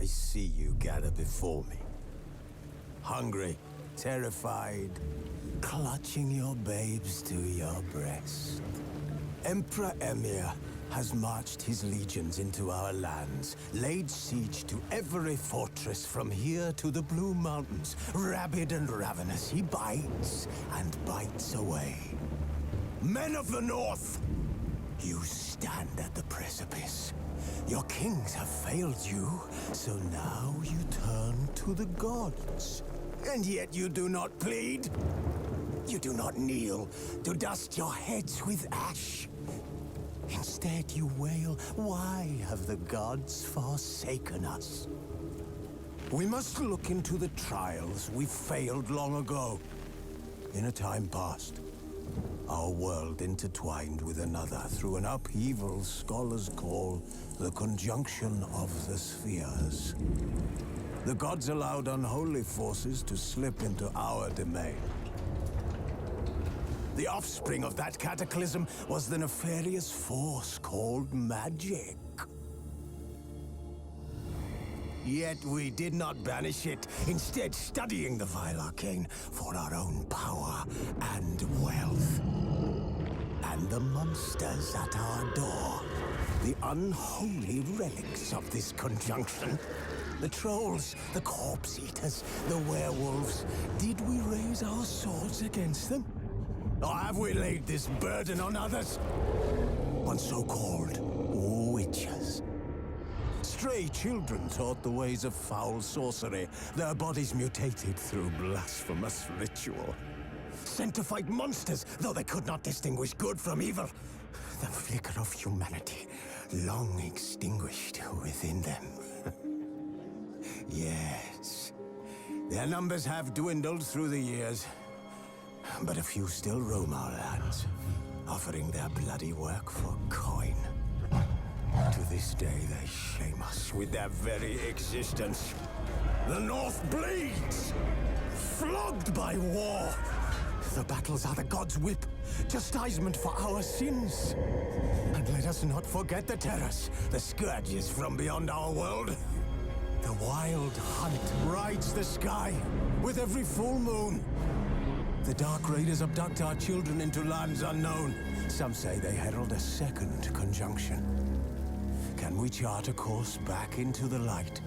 I see you gather before me. Hungry, terrified, clutching your babes to your breast. Emperor Emir has marched his legions into our lands, laid siege to every fortress from here to the Blue Mountains. Rabid and ravenous, he bites and bites away. Men of the North, you stand at the precipice. Your kings have failed you, so now you turn to the gods. And yet you do not plead. You do not kneel to dust your heads with ash. Instead you wail, why have the gods forsaken us? We must look into the trials we failed long ago. In a time past, our world intertwined with another through an upheaval scholars call the conjunction of the spheres. The gods allowed unholy forces to slip into our domain. The offspring of that cataclysm was the nefarious force called magic. Yet we did not banish it, instead studying the vile arcane for our own power and wealth. And the monsters at our door, the unholy relics of this conjunction. The trolls, the corpse-eaters, the werewolves. Did we raise our swords against them? Or have we laid this burden on others? On so-called witches. Stray children taught the ways of foul sorcery, their bodies mutated through blasphemous ritual. Sent to fight monsters, though they could not distinguish good from evil. The flicker of humanity, long extinguished within them. Yes, their numbers have dwindled through the years. But a few still roam our lands, offering their bloody work for coin. To this day, they shame us with their very existence. The North bleeds, flogged by war. The battles are the gods' whip, chastisement for our sins. And let us not forget the terrors, the scourges from beyond our world. The wild hunt rides the sky with every full moon. The Dark Raiders abduct our children into lands unknown. Some say they herald a second conjunction. Can we chart a course back into the light?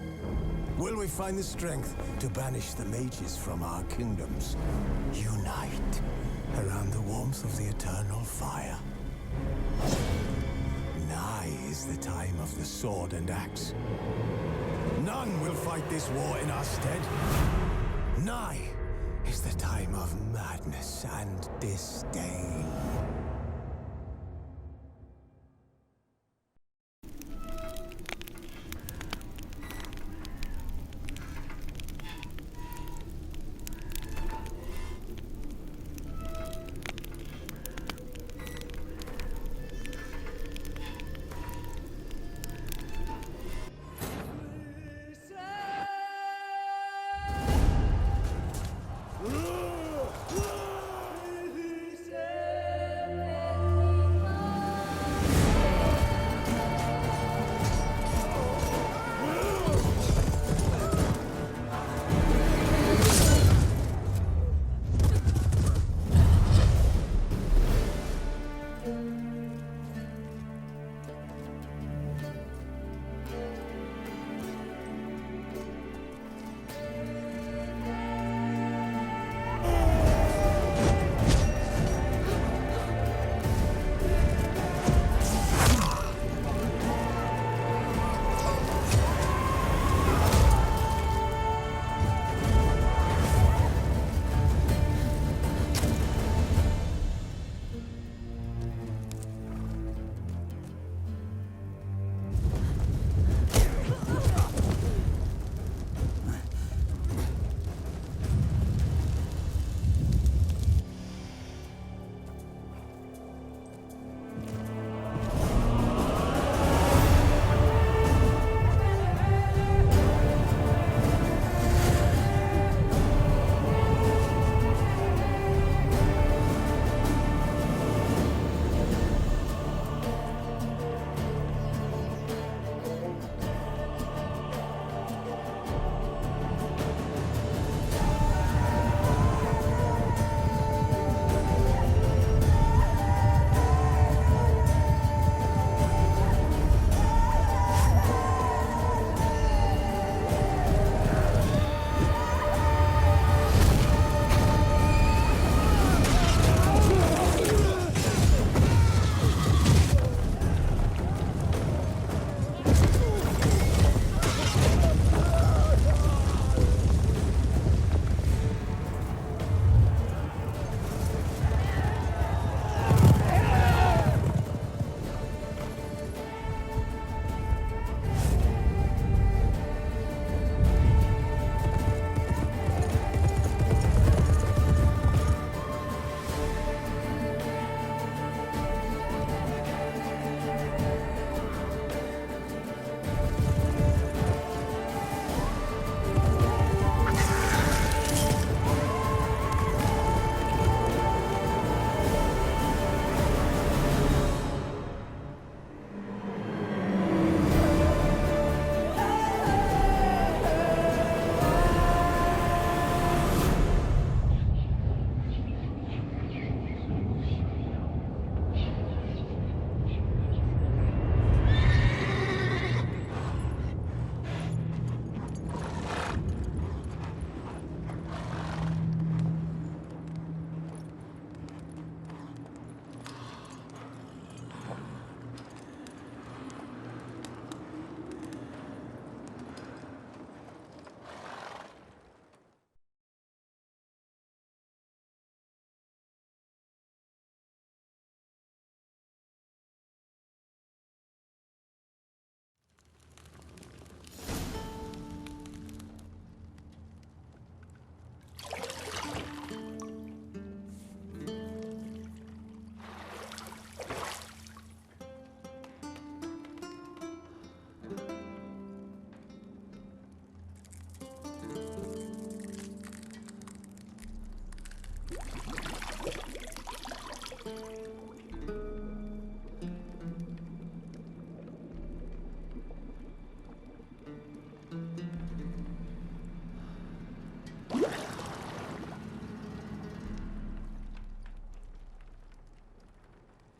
Will we find the strength to banish the mages from our kingdoms? Unite around the warmth of the eternal fire. Nigh is the time of the sword and axe. None will fight this war in our stead. Nigh is the time of madness and disdain.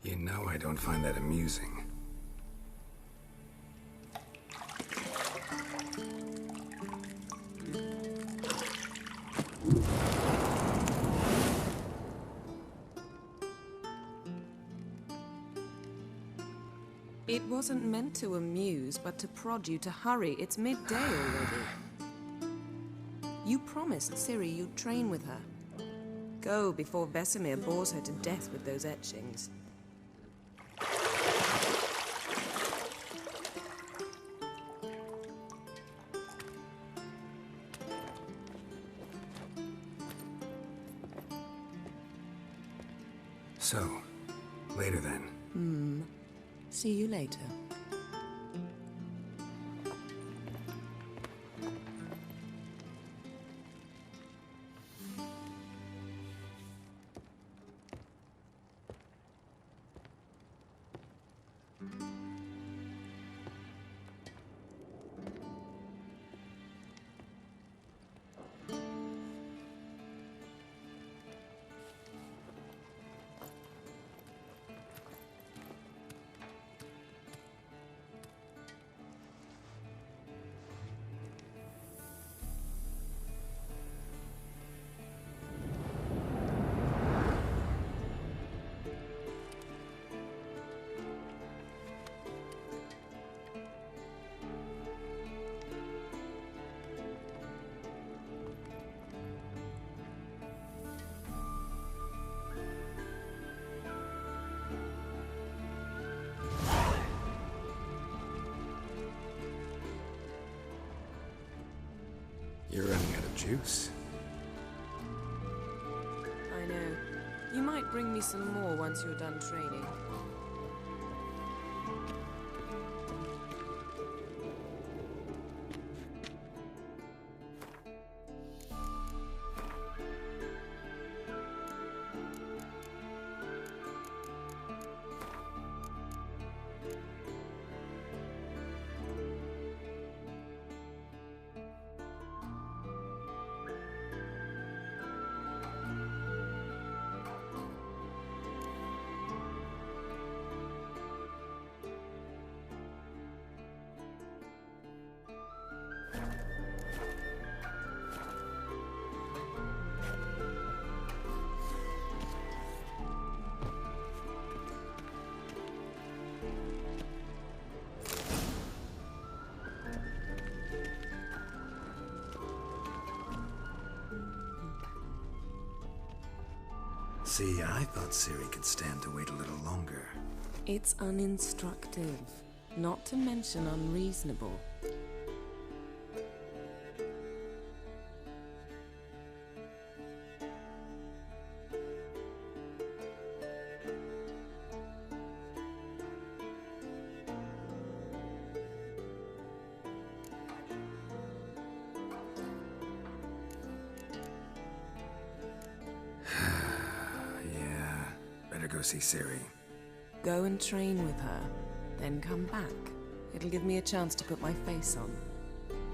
You know I don't find that amusing. It wasn't meant to amuse, but to prod you to hurry. It's midday already. You promised Ciri you'd train with her. Go before Vesemir bores her to death with those etchings. So, later then. See you later. You're running out of juice. I know. You might bring me some more once you're done training. See, I thought Ciri could stand to wait a little longer. It's uninstructive, not to mention unreasonable. Go see Ciri. Go and train with her, then come back. It'll give me a chance to put my face on.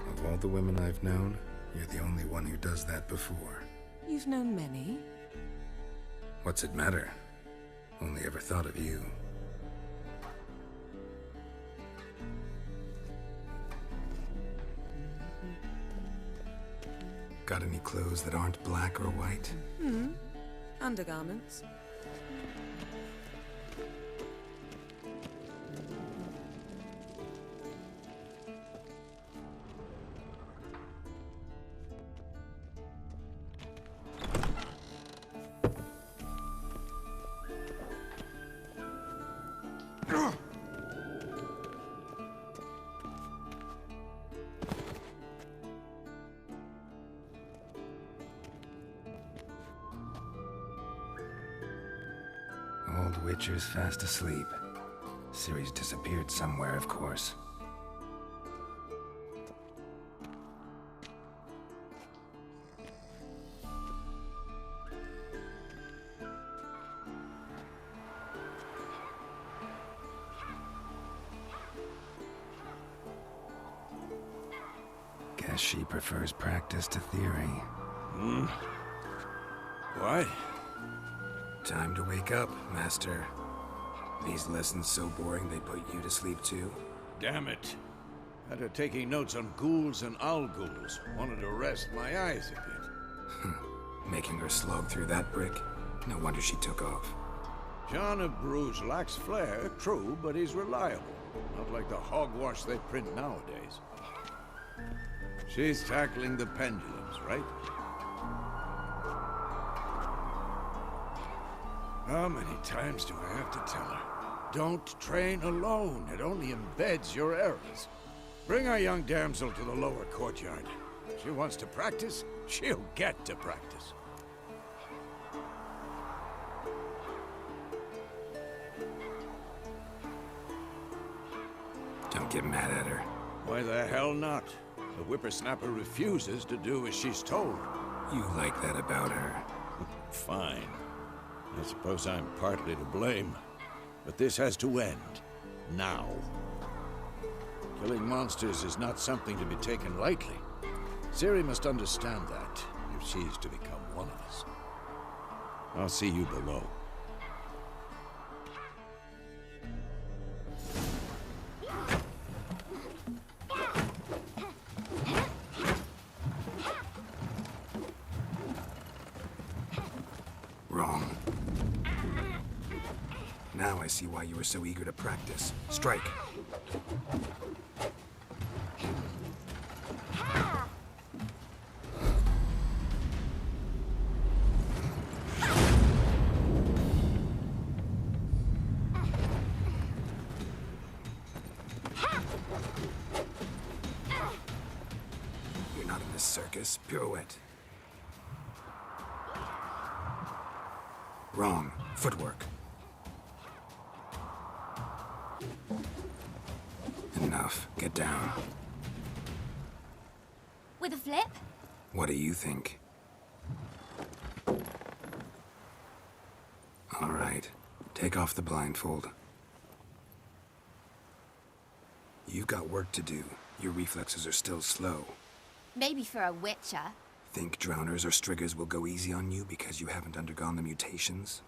Of all the women I've known, you're the only one who does that before. You've known many. What's it matter? Only ever thought of you. Got any clothes that aren't black or white? Undergarments. Old Witcher's fast asleep. Ciri's disappeared somewhere, of course. Guess she prefers practice to theory. Why? Time to wake up, Master. These lessons so boring they put you to sleep too? Damn it. Had her taking notes on ghouls and owl-ghouls. Wanted to rest my eyes a bit. Making her slog through that brick? No wonder she took off. John of Bruges lacks flair, true, but he's reliable. Not like the hogwash they print nowadays. She's tackling the pendulums, right? How many times do I have to tell her? Don't train alone. It only embeds your errors. Bring our young damsel to the lower courtyard. If she wants to practice, she'll get to practice. Don't get mad at her. Why the hell not? The whippersnapper refuses to do as she's told. You like that about her. Fine. I suppose I'm partly to blame. But this has to end. Now. Killing monsters is not something to be taken lightly. Ciri must understand that, if she's to become one of us. I'll see you below. Wrong. Now I see why you were so eager to practice. Strike. You're not in this circus. Pirouette. Wrong. Footwork. Enough. Get down. With a flip? What do you think? All right. Take off the blindfold. You've got work to do. Your reflexes are still slow. Maybe for a witcher. Think drowners or striggers will go easy on you because you haven't undergone the mutations?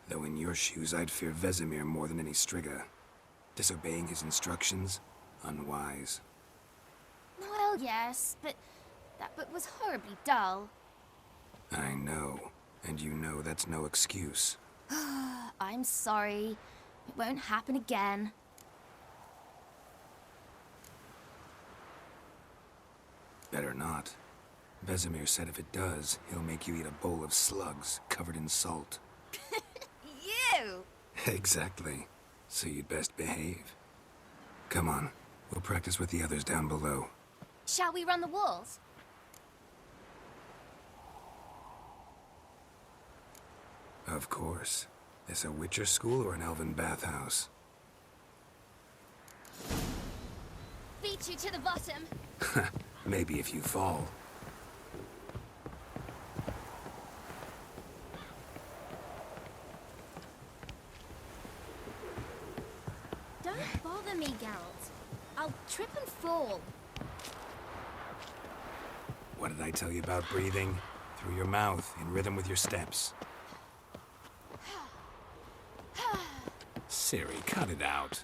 Though in your shoes, I'd fear Vesemir more than any strigger. Disobeying his instructions? Unwise. Well, yes, but that book was horribly dull. I know. And you know that's no excuse. I'm sorry. It won't happen again. Better not. Vesemir said if it does, he'll make you eat a bowl of slugs covered in salt. You! Exactly. So you'd best behave. Come on. We'll practice with the others down below. Shall we run the walls? Of course. This a Witcher school or an elven bathhouse? Beat you to the bottom. Maybe if you fall. Don't bother me, Geralt. I'll trip and fall. What did I tell you about breathing? Through your mouth, in rhythm with your steps. Ciri, cut it out.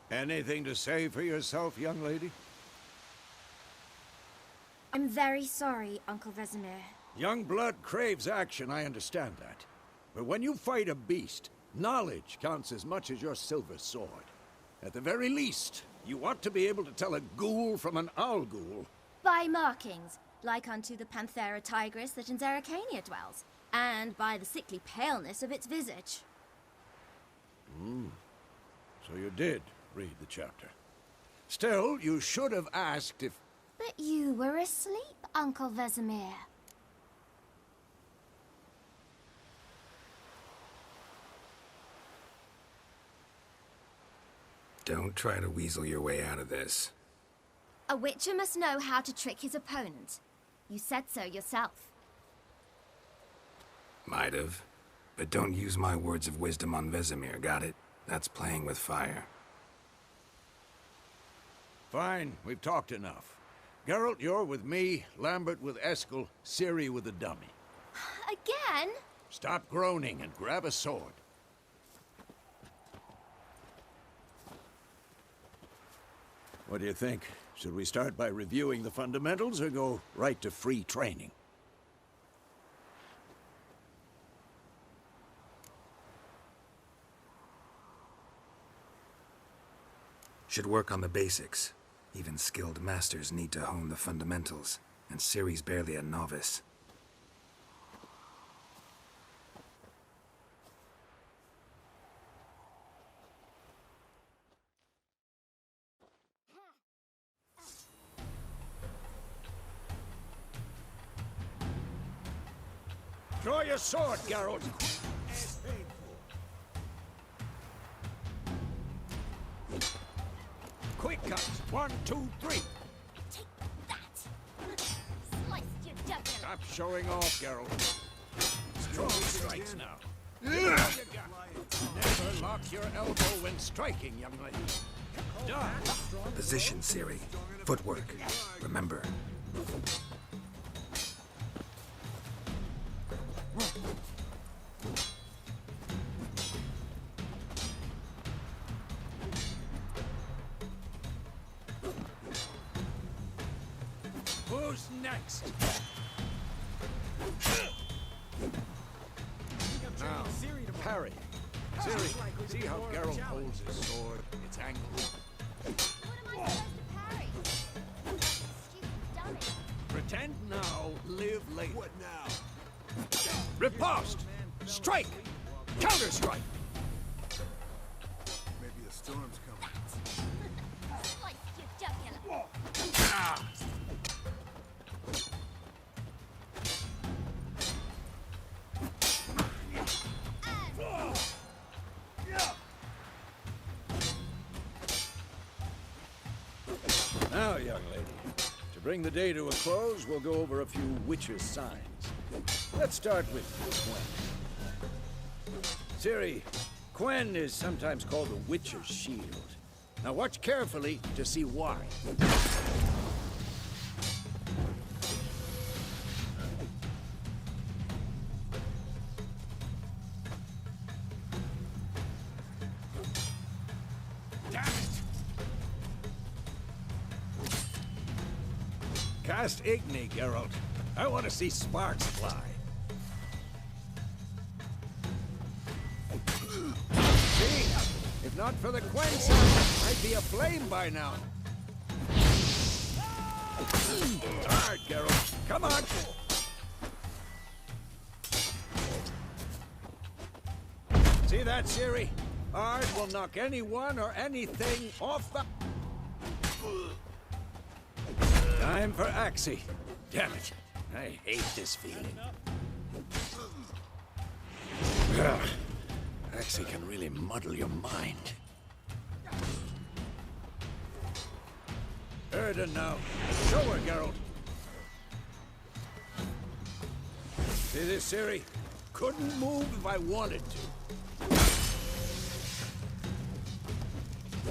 Anything to say for yourself, young lady? I'm very sorry, Uncle Vesemir. Young blood craves action, I understand that. But when you fight a beast, knowledge counts as much as your silver sword. At the very least, you ought to be able to tell a ghoul from an owl-ghoul. By markings. like unto the Panthera tigris that in Zeracania dwells, and by the sickly paleness of its visage. So you did read the chapter. Still, you should have asked if... But you were asleep, Uncle Vesemir. Don't try to weasel your way out of this. A witcher must know how to trick his opponent. You said so yourself. Might have. But don't use my words of wisdom on Vesemir, got it? That's playing with fire. Fine, we've talked enough. Geralt, you're with me, Lambert with Eskel, Ciri with the dummy. Again? Stop groaning and grab a sword. What do you think? Should we start by reviewing the fundamentals or go right to free training? Should work on the basics. Even skilled masters need to hone the fundamentals, and Ciri's barely a novice. Draw your sword, Geralt! Quick cuts! 1, 2, 3! Take that! Sliced your jugular! Stop showing off, Geralt. Strong strikes now. Never lock your elbow when striking, young lady. Done. Position, Ciri. Footwork. Remember. Who's next? Now, parry. Ciri, see how Geralt holds his sword? It's angled. What am I supposed to parry? Stupid dummy. Pretend now, live later. What now? Riposte! Strike! Counter-strike! Maybe a storm's coming. Sliced your jugular! Ah! Now, young lady, to bring the day to a close, we'll go over a few Witcher signs. Let's start with Quen. Ciri, Quen is sometimes called the Witcher's shield. Now watch carefully to see why. Damn it! Cast Igni, Geralt. I want to see sparks fly. See? If not for the Quen sound, I'd be aflame by now. Hard, Geralt. Come on. See that, Ciri? Ard will knock anyone or anything off the... Time for Axie. Damn it. I hate this feeling. Ugh. Axie can really muddle your mind. Erden now. Show her, Geralt. See this, Ciri? Couldn't move if I wanted to.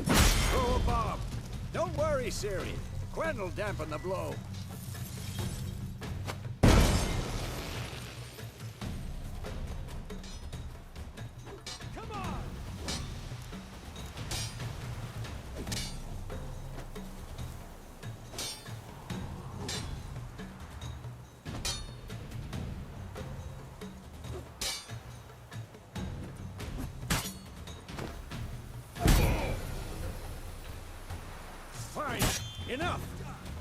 Throw a bomb. Don't worry, Ciri. Quen will dampen the blow. Come on! Fine. Enough.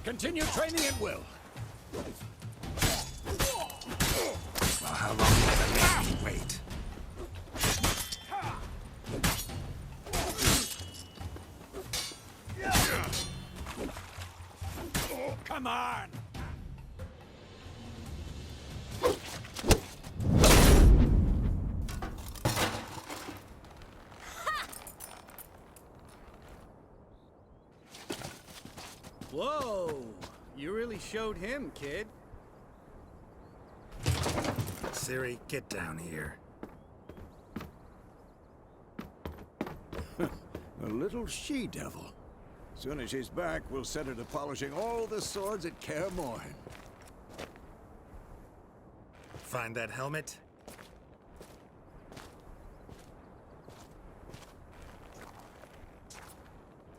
Continue training at will. Well, how long will I make me wait? Come on! Whoa! You really showed him, kid. Ciri, get down here. A little she-devil. Soon as she's back, we'll set her to polishing all the swords at Kaer Morhen. Find that helmet?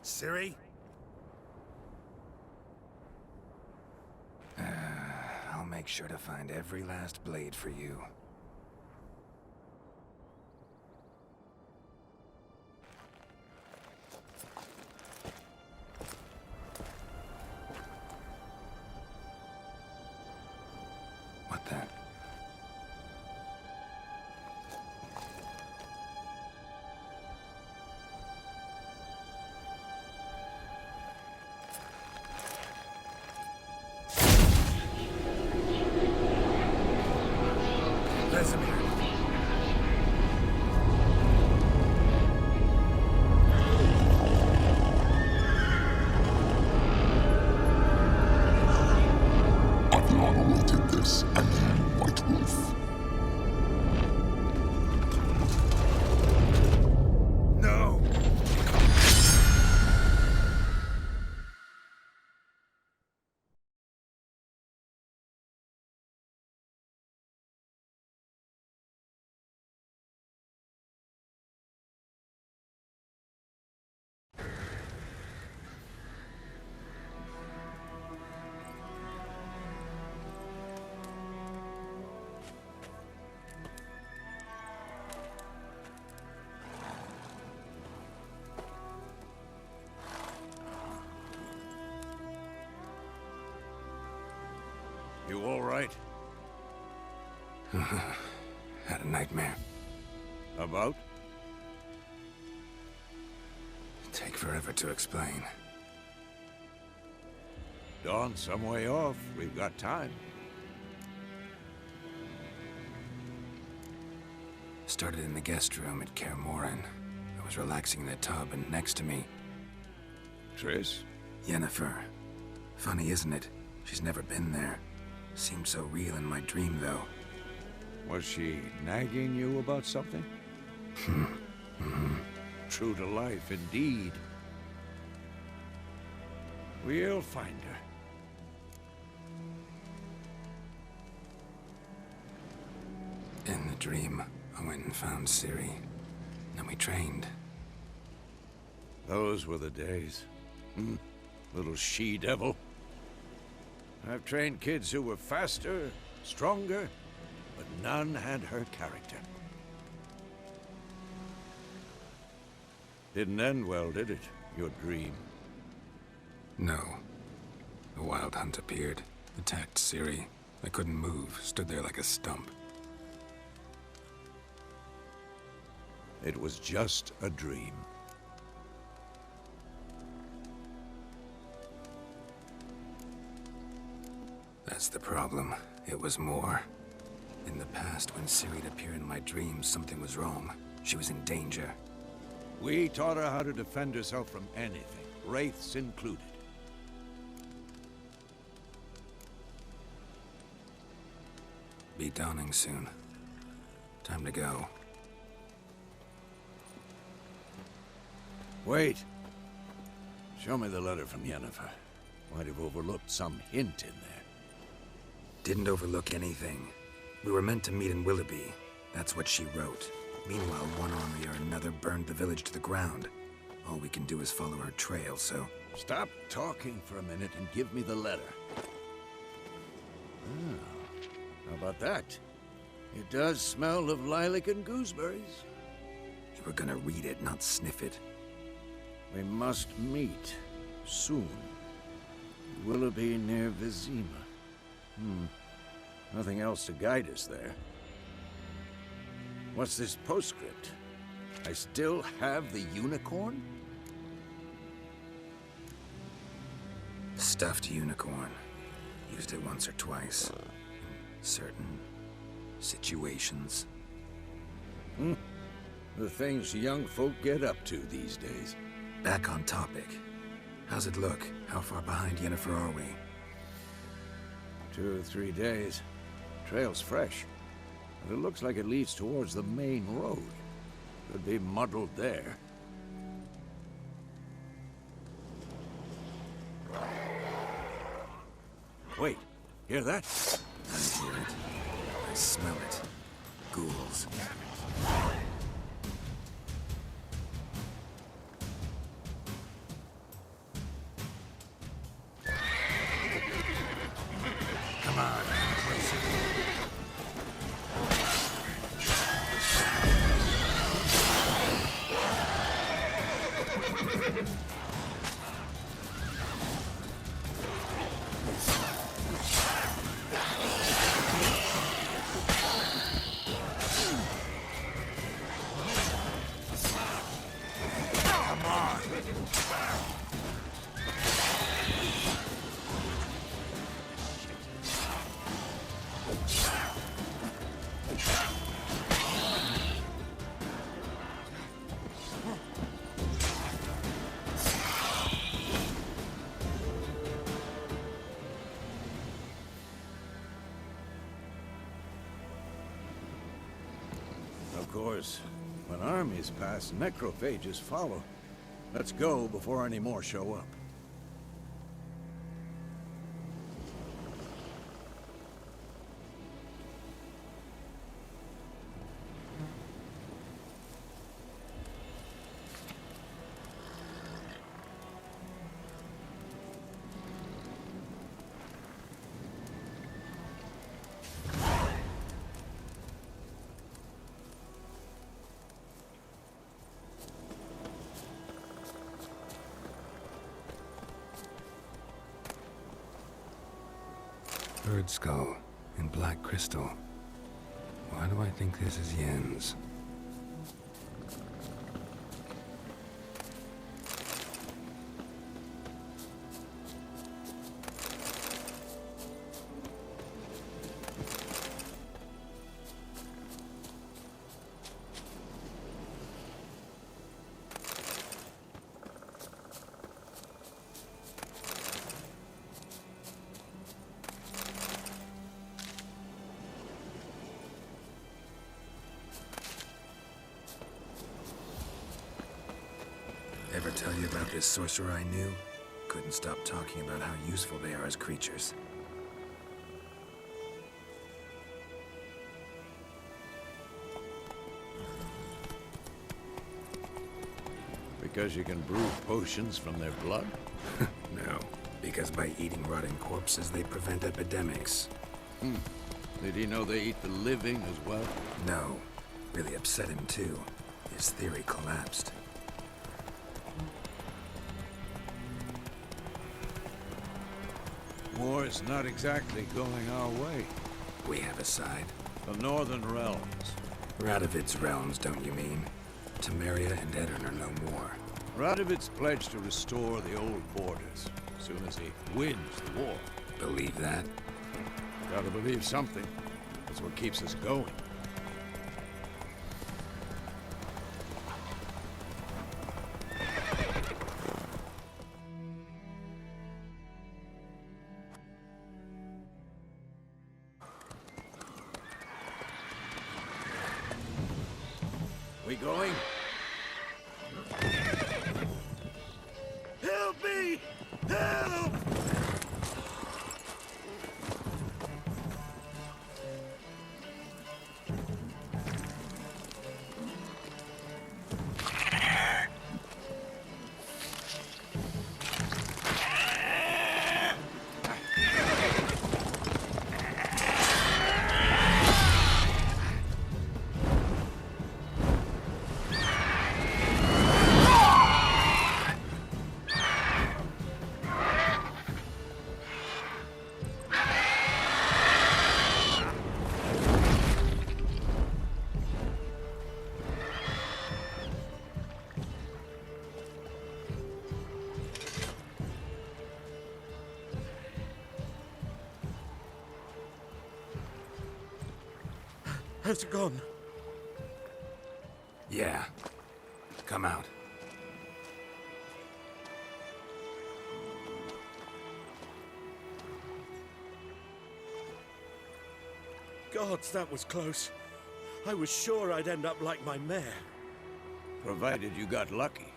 Ciri? I'll make sure to find every last blade for you. What the? Vesemir. I've long awaited this, and you, White Wolf. No! You all right? Had a nightmare. About? Take forever to explain. Dawn's some way off. We've got time. Started in the guest room at Kaer Morhen. I was relaxing in the tub, and next to me, Triss? Yennefer. Funny, isn't it? She's never been there. Seemed so real in my dream, though. Was she nagging you about something? True to life, indeed. We'll find her. In the dream, I went and found Ciri. Then we trained. Those were the days. Little she-devil. I've trained kids who were faster, stronger, but none had her character. Didn't end well, did it? Your dream? No. The Wild Hunt appeared, attacked Ciri. I couldn't move, stood there like a stump. It was just a dream. That's the problem. It was more. In the past, when Ciri'd appear in my dreams, something was wrong. She was in danger. We taught her how to defend herself from anything, wraiths included. Be dawning soon. Time to go. Wait. Show me the letter from Yennefer. Might have overlooked some hint in there. Didn't overlook anything. We were meant to meet in Willoughby. That's what she wrote. Meanwhile, one army or another burned the village to the ground. All we can do is follow her trail, so... Stop talking for a minute and give me the letter. How about that? It does smell of lilac and gooseberries. You were gonna read it, not sniff it. We must meet soon. Willoughby near Vizima. Nothing else to guide us there. What's this postscript? I still have the unicorn? Stuffed unicorn. Used it once or twice. In certain situations. The things young folk get up to these days. Back on topic. How's it look? How far behind Yennefer are we? 2 or 3 days. Trail's fresh. But it looks like it leads towards the main road. Could be muddled there. Wait, hear that? I hear it. I smell it. Ghouls. Come on, closer. Of course, when armies pass, necrophages follow. Let's go before any more show up. Bird skull and black crystal. Why do I think this is Yen's? Ever tell you about this sorcerer I knew? Couldn't stop talking about how useful they are as creatures. Because you can brew potions from their blood? No, because by eating rotting corpses, they prevent epidemics. Did he know they eat the living as well? No, really upset him too. His theory collapsed. War is not exactly going our way. We have a side. The Northern Realms. Radovid's realms, don't you mean? Temeria and Edirn are no more. Radovid's pledged to restore the old borders as soon as he wins the war. Believe that? Gotta believe something. That's what keeps us going. We going? Help me! Help! Has it gone? Yeah. Come out. Gods, that was close. I was sure I'd end up like my mare. Provided you got lucky.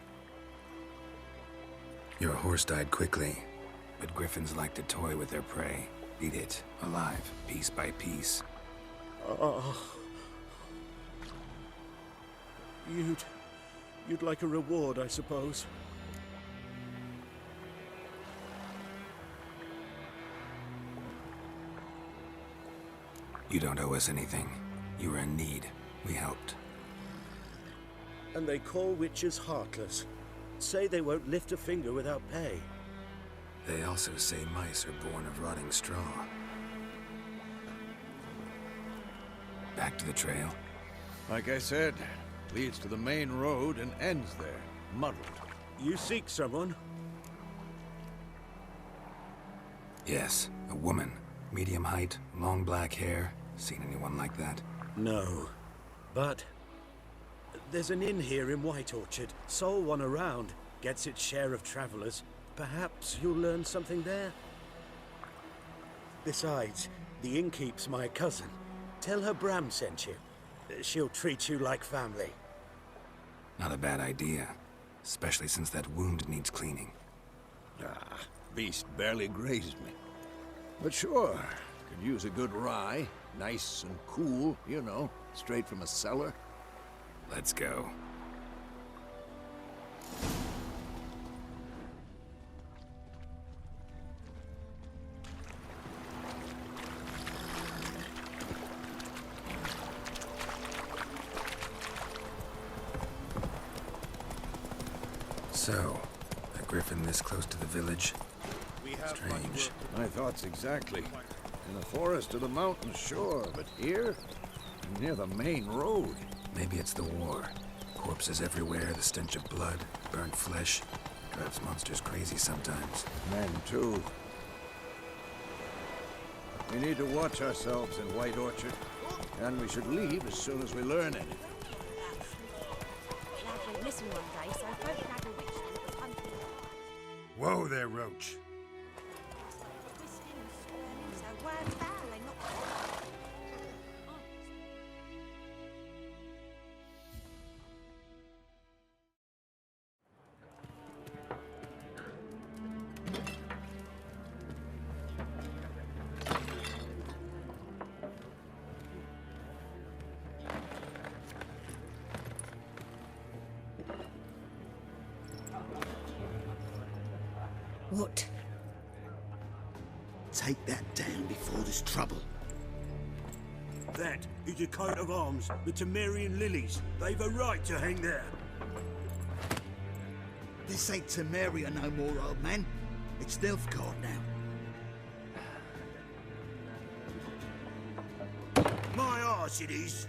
Your horse died quickly, but griffins like to toy with their prey. Eat it, alive, piece by piece. Oh. You'd like a reward, I suppose. You don't owe us anything. You were in need. We helped. And they call witches heartless. Say they won't lift a finger without pay. They also say mice are born of rotting straw. Back to the trail? Like I said, leads to the main road and ends there, muddled. You seek someone? Yes, a woman. Medium height, long black hair. Seen anyone like that? No. But there's an inn here in White Orchard. Sole one around. Gets its share of travelers. Perhaps you'll learn something there? Besides, the innkeep's my cousin. Tell her Bram sent you. She'll treat you like family. Not a bad idea. Especially since that wound needs cleaning. Ah, beast barely grazed me. But sure, could use a good rye. Nice and cool, you know, straight from a cellar. Let's go. So, a griffin this close to the village? Strange. My thoughts exactly. In the forest or the mountains, sure, but here? Near the main road. Maybe it's the war. Corpses everywhere, the stench of blood, burnt flesh. Drives monsters crazy sometimes. Men, too. We need to watch ourselves in White Orchard. And we should leave as soon as we learn anything. Whoa there, Roach. What? Take that down before there's trouble. That is a coat of arms, the Temerian lilies. They've a right to hang there. This ain't Temeria no more, old man. It's Nilfgaard now. My arse it is.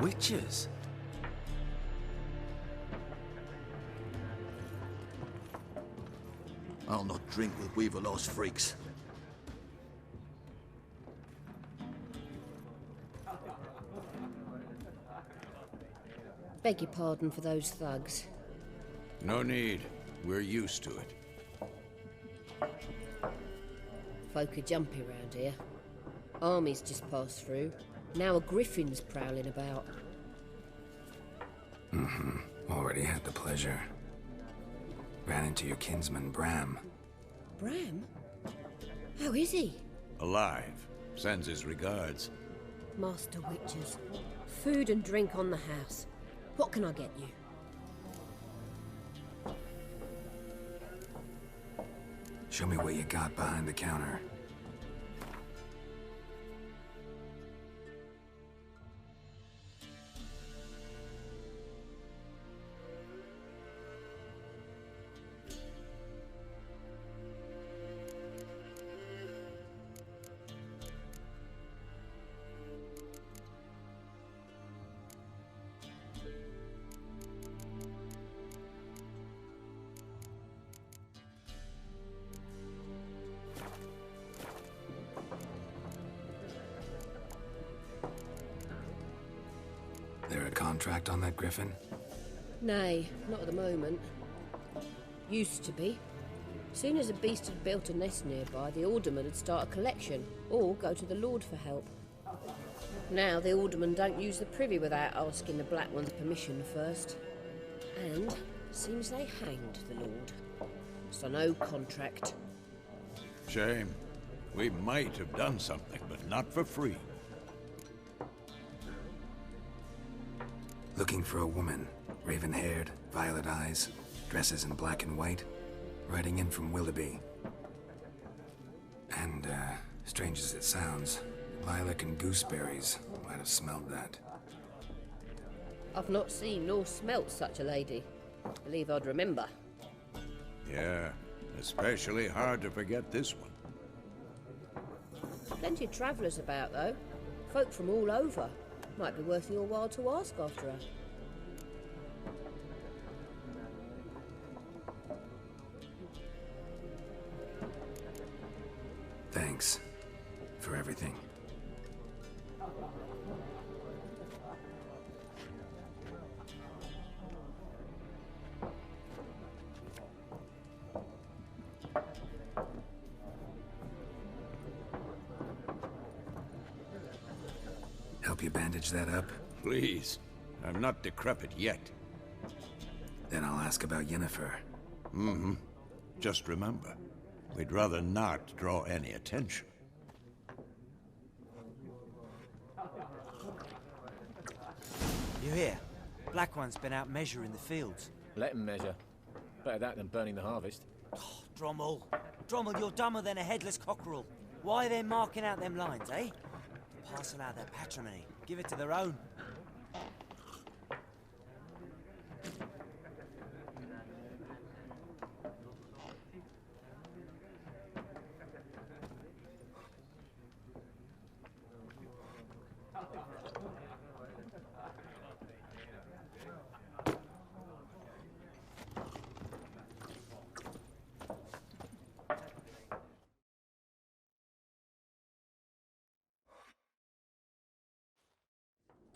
Witches? I'll not drink with Weaver-lost freaks. Beg your pardon for those thugs. No need. We're used to it. Folk are jumpy round here. Armies just passed through. Now a griffin's prowling about. Already had the pleasure. Ran into your kinsman, Bram. Bram? How is he? Alive. Sends his regards. Master Witches. Food and drink on the house. What can I get you? Show me what you got behind the counter. contract on that griffin? Nay, not at the moment. Used to be. Soon as a beast had built a nest nearby, the alderman would start a collection, or go to the Lord for help. Now the aldermen don't use the privy without asking the Black One's permission first. And seems they hanged the Lord. So no contract. Shame. We might have done something, but not for free. Looking for a woman. Raven-haired, violet eyes, dresses in black and white. Riding in from Willoughby. And, strange as it sounds, lilac and gooseberries might have smelled that. I've not seen nor smelt such a lady. Believe I'd remember. Yeah, especially hard to forget this one. Plenty of travellers about, though. Folk from all over. Might be worth your while to ask after her. Thanks for everything. Help you bandage that up? Please. I'm not decrepit yet. Then I'll ask about Yennefer. Mm-hmm. Just remember, we'd rather not draw any attention. You hear? Black One's been out measuring the fields. Let him measure. Better that than burning the harvest. Oh, Drommel. Drommel, you're dumber than a headless cockerel. Why are they marking out them lines, eh? Parcel out their patrimony. Give it to their own.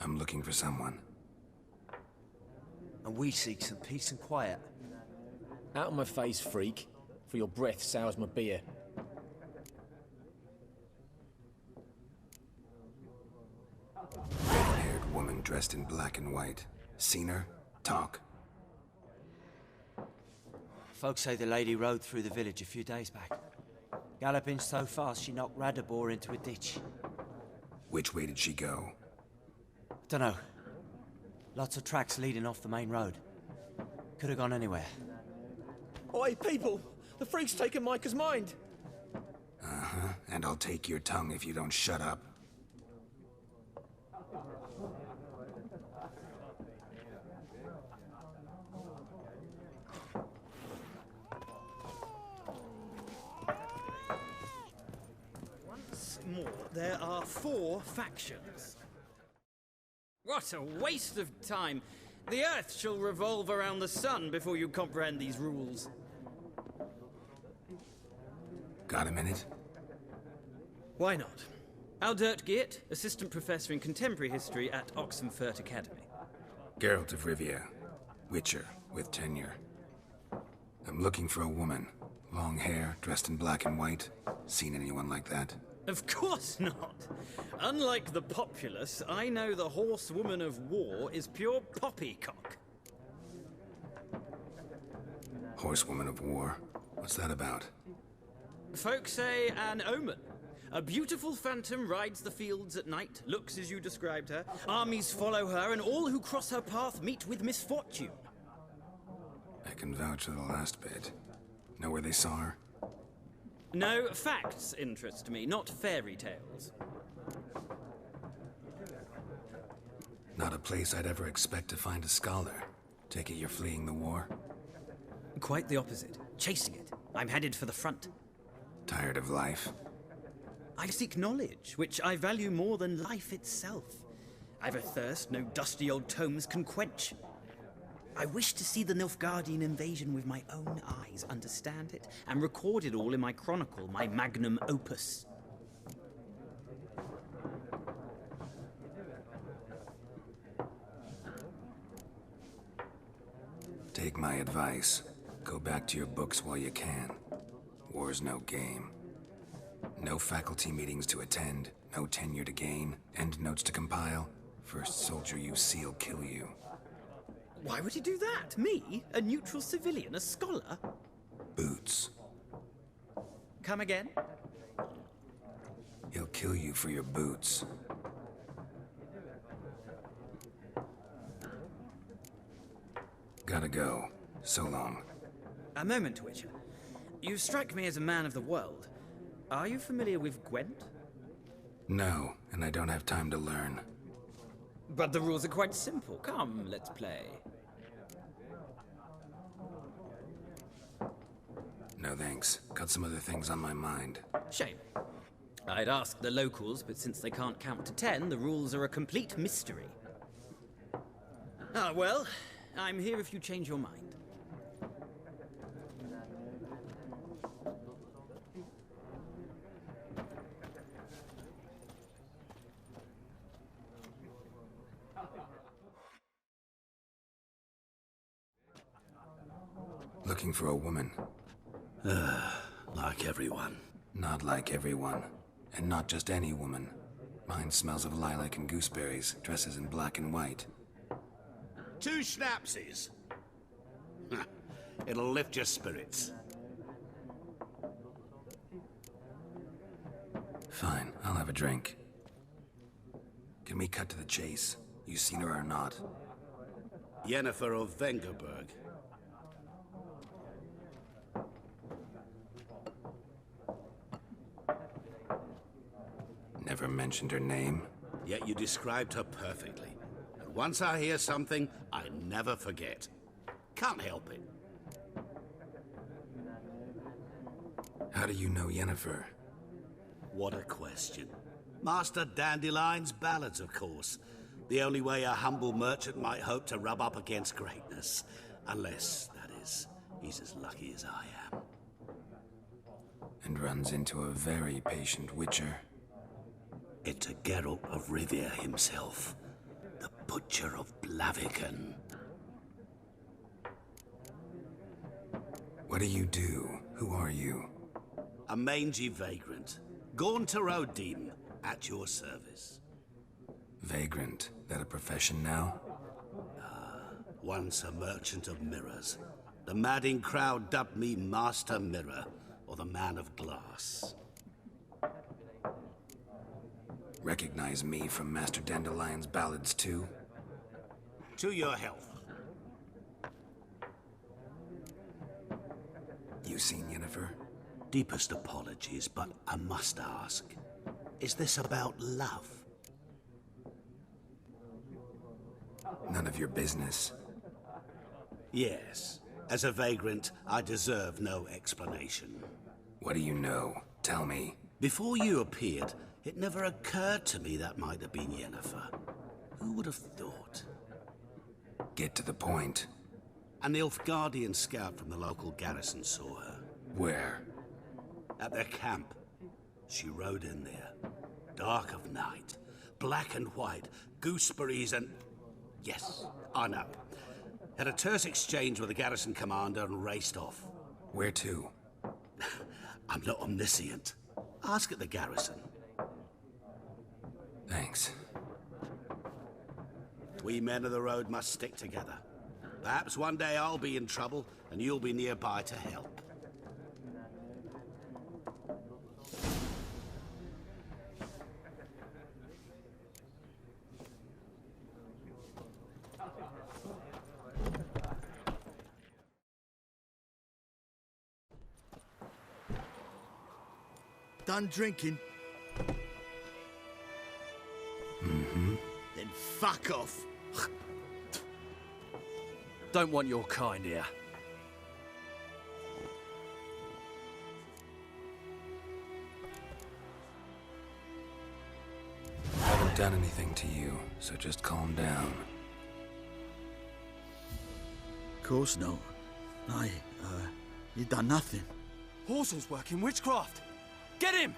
I'm looking for someone. And we seek some peace and quiet. Out of my face, freak. For your breath sours my beer. Red-haired woman dressed in black and white. Seen her? Talk. Folks say the lady rode through the village a few days back. Galloping so fast she knocked Radabor into a ditch. Which way did she go? Dunno. Lots of tracks leading off the main road. Could have gone anywhere. Oi, people! The freak's taken Micah's mind! Uh-huh. And I'll take your tongue if you don't shut up. Once more, there are 4 factions. What a waste of time! The Earth shall revolve around the sun before you comprehend these rules. Got a minute? Why not? Aldert Geert, Assistant Professor in Contemporary History at Oxenfurt Academy. Geralt of Rivia. Witcher, with tenure. I'm looking for a woman. Long hair, dressed in black and white. Seen anyone like that? Of course not! Unlike the populace, I know the horsewoman of war is pure poppycock. Horsewoman of war? What's that about? Folk say an omen. A beautiful phantom rides the fields at night, looks as you described her. Armies follow her, and all who cross her path meet with misfortune. I can vouch for the last bit. Know where they saw her? No, facts interest me, not fairy tales. Not a place I'd ever expect to find a scholar. Take it you're fleeing the war? Quite the opposite. Chasing it. I'm headed for the front. Tired of life? I seek knowledge, which I value more than life itself. I've a thirst no dusty old tomes can quench. I wish to see the Nilfgaardian invasion with my own eyes, understand it, and record it all in my chronicle, my magnum opus. Take my advice. Go back to your books while you can. War's no game. No faculty meetings to attend, no tenure to gain, end notes to compile. First soldier you see'll kill you. Why would he do that? Me? A neutral civilian? A scholar? Boots. Come again? He'll kill you for your boots. Gotta go. So long. A moment, Witcher. You strike me as a man of the world. Are you familiar with Gwent? No, and I don't have time to learn. But the rules are quite simple. Come, let's play. No thanks. Got some other things on my mind. Shame. I'd ask the locals, but since they can't count to 10, the rules are a complete mystery. Ah, well, I'm here if you change your mind. Looking for a woman. Like everyone. Not like everyone. And not just any woman. Mine smells of lilac and gooseberries, dresses in black and white. 2 schnapsies. It'll lift your spirits. Fine, I'll have a drink. Can we cut to the chase? You seen her or not? Yennefer of Vengerberg. Never mentioned her name. Yet you described her perfectly. And once I hear something, I never forget. Can't help it. How do you know Yennefer? What a question. Master Dandelion's ballads, of course. The only way a humble merchant might hope to rub up against greatness. Unless, that is, he's as lucky as I am. And runs into a very patient witcher. It's a Geralt of Rivia himself. The Butcher of Blaviken. What do you do? Who are you? A mangy vagrant. Gaunter Odim, at your service. Vagrant? That a profession now? Once a merchant of mirrors. The madding crowd dubbed me Master Mirror, or the Man of Glass. Recognize me from Master Dandelion's ballads too? To your health. You seen Yennefer? Deepest apologies, but I must ask. Is this about love? None of your business. Yes. As a vagrant, I deserve no explanation. What do you know? Tell me. Before you appeared, it never occurred to me that might have been Yennefer. Who would have thought? Get to the point. A Nilfgaardian scout from the local garrison saw her. Where? At their camp. She rode in there. Dark of night. Black and white. Gooseberries and... Yes, I know. Had a terse exchange with the garrison commander and raced off. Where to? I'm not omniscient. Ask at the garrison. Thanks. We men of the road must stick together. Perhaps one day I'll be in trouble and you'll be nearby to help. Done drinking? Mm-hmm. Then fuck off. Don't want your kind here. I haven't done anything to you, so just calm down. Of course not. You done nothing. Horsel's working witchcraft. Get him!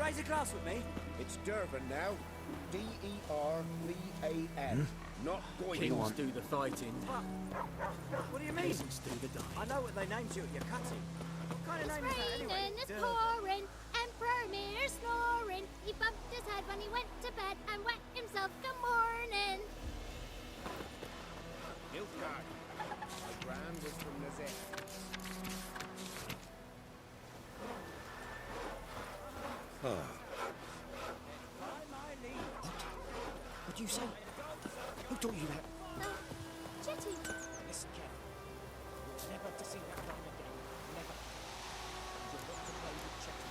Raise a glass with me. It's Dervan now. D-E-R-V-A-N. Not going Kings on. do the fighting. What do you mean? Peasants do the dying. I know what they named you at your cutting. What kind of It's name is that anyway? raining, it's pouring, Emperor Mir snoring. He bumped his head when he went to bed and wet himself. Good morning. Nilfgaard. My brand was from Nazet. What do you say? Who taught you that? Chitty. Listen, Kev. You're never to see that line again. Never. You're not to play with Chetty.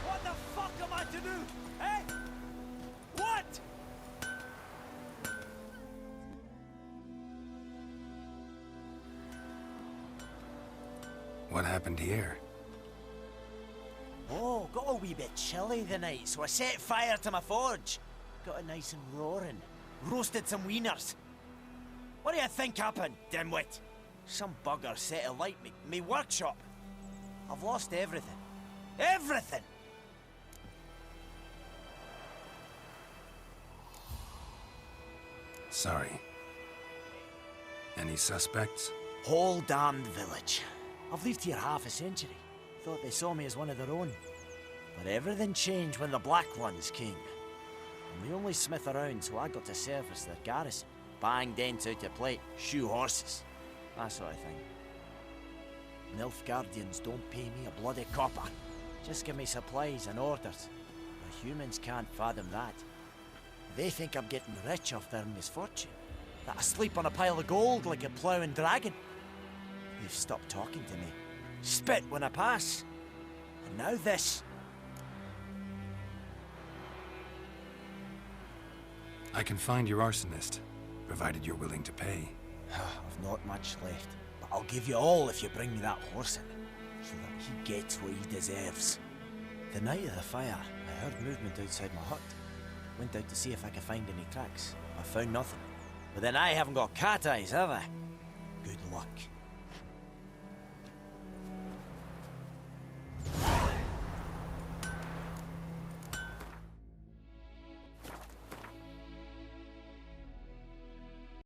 What the fuck am I to do? Eh? What? What happened here? Oh, got a wee bit chilly the night, so I set fire to my forge. Got it nice and roaring. Roasted some wieners. What do you think happened, dimwit? Some bugger set alight me workshop. I've lost everything. Everything! Sorry. Any suspects? Whole damned village. I've lived here half a century. Thought they saw me as one of their own. But everything changed when the Black Ones came. I'm the only smith around, so I got to service their garrison. Bang dents out of plate, shoe horses. That sort of thing. Nilfgaardians don't pay me a bloody copper. Just give me supplies and orders. The humans can't fathom that. They think I'm getting rich off their misfortune. That I sleep on a pile of gold like a ploughing dragon. They've stopped talking to me. Spit when I pass. And now this. I can find your arsonist, provided you're willing to pay. I've not much left, but I'll give you all if you bring me that horse in, so that he gets what he deserves. The night of the fire, I heard movement outside my hut. Went out to see if I could find any tracks. I found nothing. But then I haven't got cat eyes, have I? Good luck.